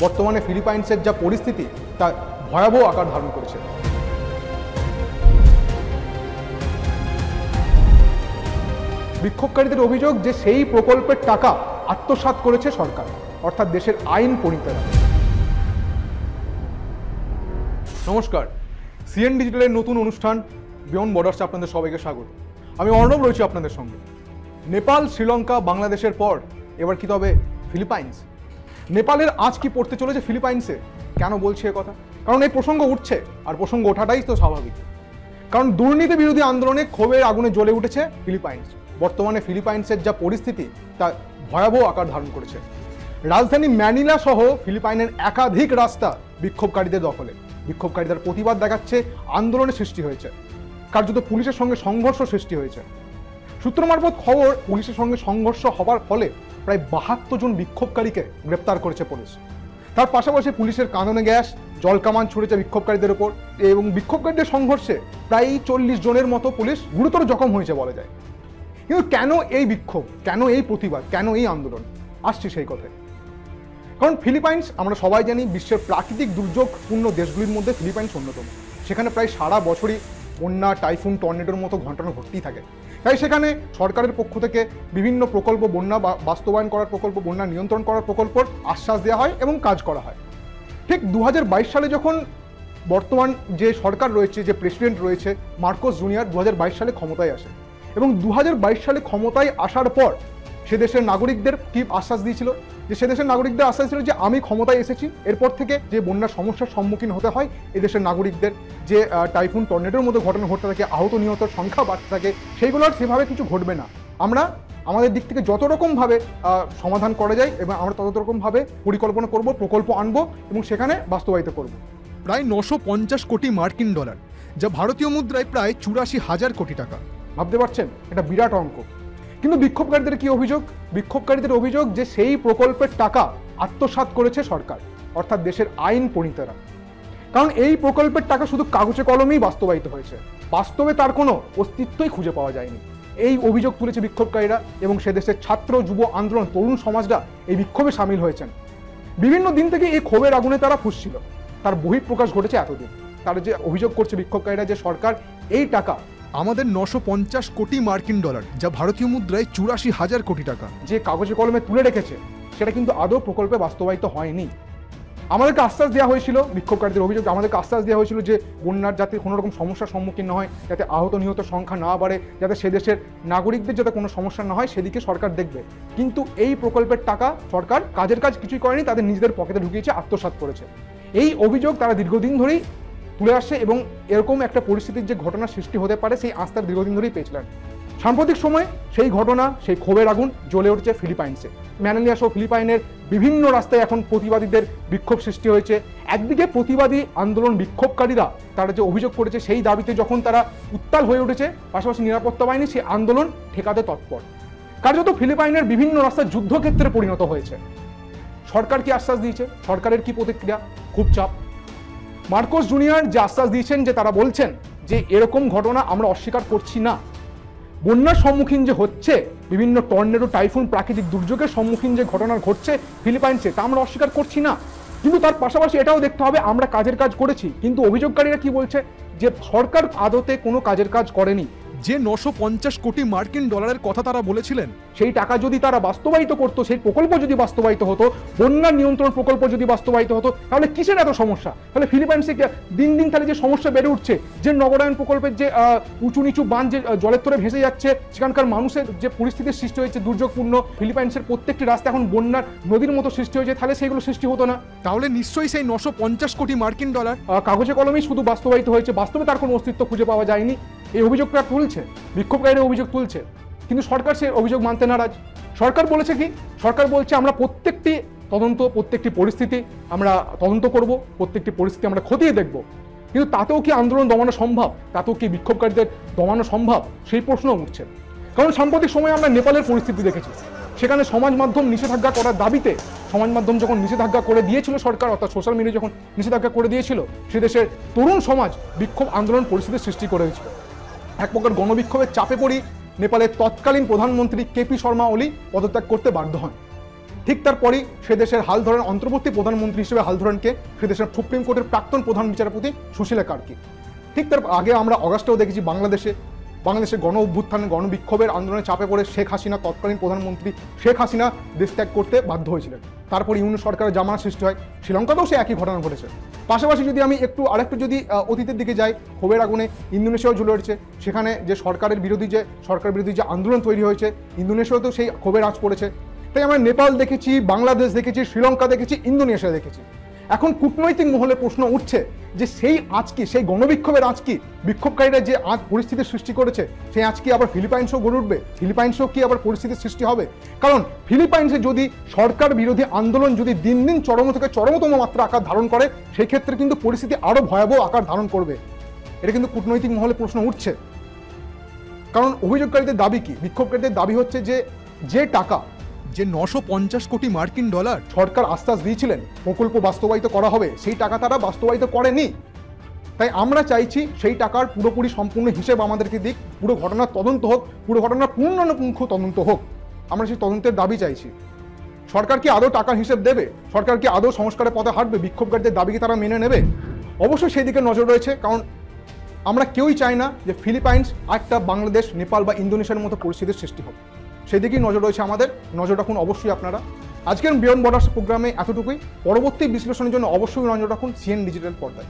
বর্তমানে ফিলিপাইন্সের যা পরিস্থিতি তা ভয়াবহ আকার ধারণ করেছে। বিক্ষোভকারীদের অভিযোগ যে সেই প্রকল্পের টাকা আত্মসাৎ করেছে সরকার, অর্থাৎ দেশের আইন প্রণীতরা। নমস্কার, সিএন ডিজিটালের নতুন অনুষ্ঠান বিয়ন্ড বর্ডার্সে আপনাদের সবাইকে স্বাগত। আমি অর্ণব রয়েছি আপনাদের সঙ্গে। নেপাল, শ্রীলঙ্কা, বাংলাদেশের পর এবার কি তবে ফিলিপাইন্স? নেপালের আজ কি পড়তে চলেছে ফিলিপাইন্সে? কেন বলছি এ কথা? কারণ এই প্রসঙ্গ উঠছে, আর প্রসঙ্গ ওঠাটাই তো স্বাভাবিক। কারণ দুর্নীতি বিরোধী আন্দোলনে ক্ষোভের আগুনে জ্বলে উঠেছে ফিলিপাইন্স। বর্তমানে ফিলিপাইন্সের যা পরিস্থিতি তা ভয়াবহ আকার ধারণ করেছে। রাজধানী ম্যানিলা সহ ফিলিপাইনের একাধিক রাস্তা বিক্ষোভকারীদের দখলে। বিক্ষোভকারীদের প্রতিবাদ দেখাচ্ছে, আন্দোলনের সৃষ্টি হয়েছে, কার্যত পুলিশের সঙ্গে সংঘর্ষ সৃষ্টি হয়েছে। সূত্র মারফত খবর, পুলিশের সঙ্গে সংঘর্ষ হবার ফলে প্রায় 72 জন বিক্ষোভকারীকে গ্রেপ্তার করেছে পুলিশ। তার পাশাপাশি পুলিশের কাঁদানে গ্যাস, জলকামান ছুড়েছে বিক্ষোভকারীদের উপর, এবং বিক্ষোভকারীদের সংঘর্ষে প্রায় 40 জনের মতো পুলিশ গুরুতর জখম হয়েছে বলা যায়। কিন্তু কেন এই বিক্ষোভ, কেন এই প্রতিবাদ, কেন এই আন্দোলন? আসছি সেই কথায়। কারণ ফিলিপাইন্স আমরা সবাই জানি বিশ্বের প্রাকৃতিক দুর্যোগপূর্ণ দেশগুলির মধ্যে ফিলিপাইন্স অন্যতম। সেখানে প্রায় সারা বছরই বন্যা, টাইফুন, টর্নেডোর মতো ঘটনা ঘটতেই থাকে। তাই সেখানে সরকারের পক্ষ থেকে বিভিন্ন প্রকল্প, বন্যা বাস্তবায়ন করার প্রকল্প, বন্যা নিয়ন্ত্রণ করার প্রকল্পর আশ্বাস দেওয়া হয় এবং কাজ করা হয়। ঠিক 2022 সালে যখন বর্তমান যে সরকার রয়েছে, যে প্রেসিডেন্ট রয়েছে মার্কোস জুনিয়র, 2022 সালে ক্ষমতায় আসে, এবং 2022 সালে ক্ষমতায় আসার পর সে দেশের নাগরিকদের কি আশ্বাস দিয়েছিল? যে সে দেশের নাগরিকদের আশ্বাস ছিল যে আমি ক্ষমতায় এসেছি, এরপর থেকে যে বন্যার সমস্যার সম্মুখীন হতে হয় এদেশের নাগরিকদের, যে টাইফুন, টর্নেডোর মতো ঘটনা ঘটতে থাকে, আহত নিহতর সংখ্যা বাড়তে থাকে, সেইগুলো আর সেভাবে কিছু ঘটবে না। আমরা আমাদের দিক থেকে যত রকমভাবে সমাধান করা যায় এবং আমরা তত রকমভাবে পরিকল্পনা করব, প্রকল্প আনবো এবং সেখানে বাস্তবায়িত করব। প্রায় 950 কোটি মার্কিন ডলার, যা ভারতীয় মুদ্রায় প্রায় 84,000 কোটি টাকা। ভাবতে পারছেন, এটা বিরাট অঙ্ক। কিন্তু বিক্ষোভকারীদের কি অভিযোগ? বিক্ষোভকারীদের অভিযোগ যে সেই প্রকল্পের টাকা আত্মসাৎ করেছে সরকার, অর্থাৎ দেশের আইন প্রণীতরা। কারণ এই প্রকল্পের টাকা শুধু কাগজে কলমেই বাস্তবায়িত হয়েছে, বাস্তবে তার কোনো অস্তিত্বই খুঁজে পাওয়া যায়নি। এই অভিযোগ তুলেছে বিক্ষোভকারীরা, এবং সে দেশের ছাত্র, যুব আন্দোলন, তরুণ সমাজরা এই বিক্ষোভে সামিল হয়েছেন। বিভিন্ন দিন থেকে এই ক্ষোভের আগুনে তারা ফুঁসছিল, তার বহিঃপ্রকাশ ঘটেছে এতদিন। তারা যে অভিযোগ করছে বিক্ষোভকারীরা যে সরকার এই টাকা, আমাদের 950 কোটি মার্কিন ডলার, যা ভারতীয় মুদ্রায় 84,000 কোটি টাকা, যে কাগজে কলমে তুলে রেখেছে সেটা কিন্তু আদৌ প্রকল্পে বাস্তবায়িত হয়নি। আমাদেরকে আশ্বাস দেওয়া হয়েছিল, বিক্ষোভকারীদের অভিযোগ, আমাদেরকে আশ্বাস দেওয়া হয়েছিল যে বন্যার যাতে কোনো রকম সমস্যার সম্মুখীন না হয়, যাতে আহত নিহত সংখ্যা না বাড়ে, যাতে সে দেশের নাগরিকদের যাতে কোনো সমস্যা না হয় সেদিকে সরকার দেখবে। কিন্তু এই প্রকল্পের টাকা সরকার কাজের কাজ কিছুই করেনি, তাদের নিজেদের পকেটে ঢুকিয়েছে, আত্মসাৎ করেছে। এই অভিযোগ তারা দীর্ঘদিন ধরেই তুলে আসছে, এবং এরকম একটা পরিস্থিতির যে ঘটনা সৃষ্টি হতে পারে সেই আস্থা দীর্ঘদিন ধরেই পেয়েছিলেন। সাম্প্রতিক সময়ে সেই ঘটনা, সেই ক্ষোভের আগুন জ্বলে উঠছে ফিলিপাইন্সে। ম্যানিলা সহ ফিলিপাইনের বিভিন্ন রাস্তায় এখন প্রতিবাদীদের বিক্ষোভ সৃষ্টি হয়েছে। একদিকে প্রতিবাদী আন্দোলন বিক্ষোভকারীরা তারা যে অভিযোগ করেছে সেই দাবিতে যখন তারা উত্তাল হয়ে উঠেছে, পাশাপাশি নিরাপত্তা বাহিনী সেই আন্দোলন ঠেকাতে তৎপর। কার্যত ফিলিপাইনের বিভিন্ন রাস্তা যুদ্ধক্ষেত্রে পরিণত হয়েছে। সরকার কি আশ্বাস দিয়েছে? সরকারের কি প্রতিক্রিয়া? খুব চাপ। মার্কোস জুনিয়র যে আশ্বাস দিয়েছেন, যে তারা বলছেন যে এরকম ঘটনা আমরা অস্বীকার করছি না। বন্যার সম্মুখীন যে হচ্ছে, বিভিন্ন টর্নেডো, টাইফুন, প্রাকৃতিক দুর্যোগের সম্মুখীন যে ঘটনা ঘটছে ফিলিপাইন্সে, তা আমরা অস্বীকার করছি না। কিন্তু তার পাশাপাশি এটাও দেখতে হবে আমরা কাজের কাজ করেছি। কিন্তু অভিযোগকারীরা কি বলছে? যে সরকার আদতে কোনো কাজের কাজ করেনি। যে 950 কোটি মার্কিন ডলারের কথা তারা বলেছিলেন, সেই টাকা যদি তারা বাস্তবায়িত করতো, সেই প্রকল্প যদি বাস্তবায়িত হতো, বন্যা নিয়ন্ত্রণ প্রকল্প যদি বাস্তবায়িত হতো, তাহলে কিসের এত সমস্যা? তাহলে ফিলিপাইন্সে দিন দিন তাহলে যে সমস্যা বেড়ে উঠছে, যে নগরায়ণ প্রকল্পের যে উঁচু নিচু বাঁধ যে জলের তরে ভেসে যাচ্ছে, সেখানকার মানুষের যে পরিস্থিতির সৃষ্টি হয়েছে দুর্যোগপূর্ণ, ফিলিপাইন্সের প্রত্যেকটি রাস্তা এখন বন্যার নদীর মতো সৃষ্টি হয়েছে, তাহলে সেইগুলো সৃষ্টি হতো না। তাহলে নিশ্চয়ই সেই 950 কোটি মার্কিন ডলার কাগজে কলমেই শুধু বাস্তবায়িত হয়েছে, বাস্তবে তার কোনো অস্তিত্ব খুঁজে পাওয়া যায়নি। এই অভিযোগটা তুলছে বিক্ষোভকারীরা, অভিযোগ তুলছে, কিন্তু সরকার সে অভিযোগ মানতে নারাজ। সরকার বলেছে কি? সরকার বলছে আমরা প্রত্যেকটি তদন্ত, প্রত্যেকটি পরিস্থিতি আমরা তদন্ত করব, প্রত্যেকটি পরিস্থিতি আমরা খতিয়ে দেখব। কিন্তু তাতেও কি আন্দোলন দমানো সম্ভব? তাতেও কি বিক্ষোভকারীদের দমানো সম্ভব? সেই প্রশ্ন উঠছে। কারণ সাম্প্রতিক সময়ে আমরা নেপালের পরিস্থিতি দেখেছি, সেখানে সমাজ মাধ্যম নিষেধাজ্ঞা করার দাবিতে সমাজ মাধ্যম যখন নিষেধাজ্ঞা করে দিয়েছিল সরকার, অর্থাৎ সোশ্যাল মিডিয়া যখন নিষেধাজ্ঞা করে দিয়েছিল, সে দেশের তরুণ সমাজ বিক্ষোভ আন্দোলন পরিস্থিতির সৃষ্টি করে দিয়েছিল। এক প্রকার গণবিক্ষোভের চাপে পড়ি নেপালের তৎকালীন প্রধানমন্ত্রী কেপি শর্মা ওলি পদত্যাগ করতে বাধ্য হন। ঠিক তারপরেই সে দেশের হাল ধরেন অন্তর্বর্তী প্রধানমন্ত্রী হিসেবে হাল ধরেনকে সে দেশের সুপ্রিম কোর্টের প্রাক্তন প্রধান বিচারপতি সুশীলা কার্কি। ঠিক তার আগে আমরা অগাস্টেও দেখেছি বাংলাদেশে গণ অভ্যুত্থান গণবিক্ষোভের আন্দোলনে চাপে পড়ে শেখ হাসিনা, তৎকালীন প্রধানমন্ত্রী শেখ হাসিনা দেশ ত্যাগ করতে বাধ্য হয়েছিলেন। তারপর ইউনিট সরকারের জামানা সৃষ্টি হয়। শ্রীলঙ্কাতেও সে একই ঘটনা ঘটেছে। পাশাপাশি যদি আমি আরেকটু যদি অতীতের দিকে যাই, ক্ষোভের আগুনে ইন্দোনেশিয়াও জ্বলে উঠেছে। সেখানে যে সরকার বিরোধী যে আন্দোলন তৈরি হয়েছে, ইন্দোনেশিয়াতেও সেই ক্ষোভের আঁচ পড়েছে। তাই আমরা নেপাল দেখেছি, বাংলাদেশ দেখেছি, শ্রীলঙ্কা দেখেছি, ইন্দোনেশিয়া দেখেছি। এখন কূটনৈতিক মহলে প্রশ্ন উঠছে যে সেই আজ কি, সেই গণবিক্ষোভের আজ কি, বিক্ষোভকারীরা যে আজ পরিস্থিতির সৃষ্টি করেছে সেই আজ কি আবার ফিলিপাইন্সও গড়ে উঠবে? ফিলিপাইন্সও কি আবার পরিস্থিতির সৃষ্টি হবে? কারণ ফিলিপাইন্সে যদি সরকার বিরোধী আন্দোলন যদি দিন দিন চরম থেকে চরমতম মাত্রা আকার ধারণ করে, সেই ক্ষেত্রে কিন্তু পরিস্থিতি আরো ভয়াবহ আকার ধারণ করবে। এটা কিন্তু কূটনৈতিক মহলে প্রশ্ন উঠছে। কারণ অভিযোগকারীদের দাবি কি? বিক্ষোভকারীদের দাবি হচ্ছে যে টাকা, যে 950 কোটি মার্কিন ডলার সরকার আশ্বাস দিয়েছিলেন প্রকল্প বাস্তবায়িত করা হবে, সেই টাকা তারা বাস্তবায়িত করেনি। তাই আমরা চাইছি সেই টাকার পুরোপুরি সম্পূর্ণ হিসেব আমাদেরকে দিক, পুরো ঘটনার তদন্ত হোক, পুরো ঘটনার পূর্ণানুপুঙ্খ তদন্ত হোক। আমরা সেই তদন্তের দাবি চাইছি। সরকার কি আদৌ টাকার হিসেব দেবে? সরকার কি আদৌ সংস্কারের পথে হাঁটবে? বিক্ষোভকারীদের দাবিকে তারা মেনে নেবে? অবশ্যই সেই দিকে নজর রয়েছে। কারণ আমরা কেউই চাই না যে ফিলিপাইন্স একটা বাংলাদেশ, নেপাল বা ইন্দোনেশিয়ার মতো পরিস্থিতির সৃষ্টি হবে। সেদিকেই নজর রয়েছে আমাদের। নজর রাখুন অবশ্যই আপনারা। আজকের বিয়ন্ড বর্ডার্স প্রোগ্রামে এতটুকুই। পরবর্তী বিশ্লেষণের জন্য অবশ্যই নজর রাখুন সিএন ডিজিটাল পর্দায়।